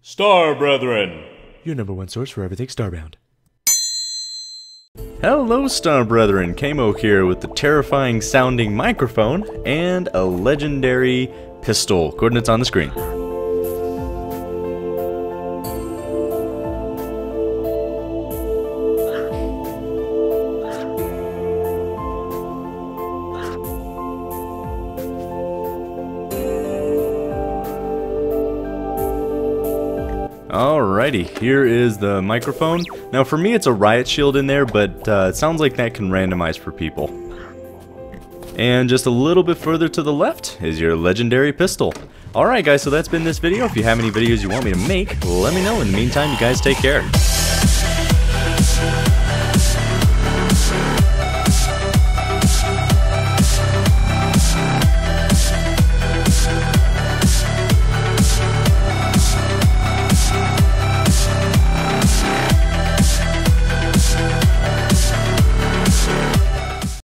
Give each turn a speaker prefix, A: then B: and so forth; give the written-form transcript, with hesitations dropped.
A: Star Brethren,
B: your #1 source for everything Starbound.
C: Hello Star Brethren, Kamo here with the terrifying sounding microphone and a legendary pistol. Coordinates on the screen. Alrighty, here is the microphone. Now for me it's a riot shield in there, but it sounds like that can randomize for people. And just a little bit further to the left is your legendary pistol. Alright guys, so that's been this video. If you have any videos you want me to make, let me know. In the meantime, you guys take care.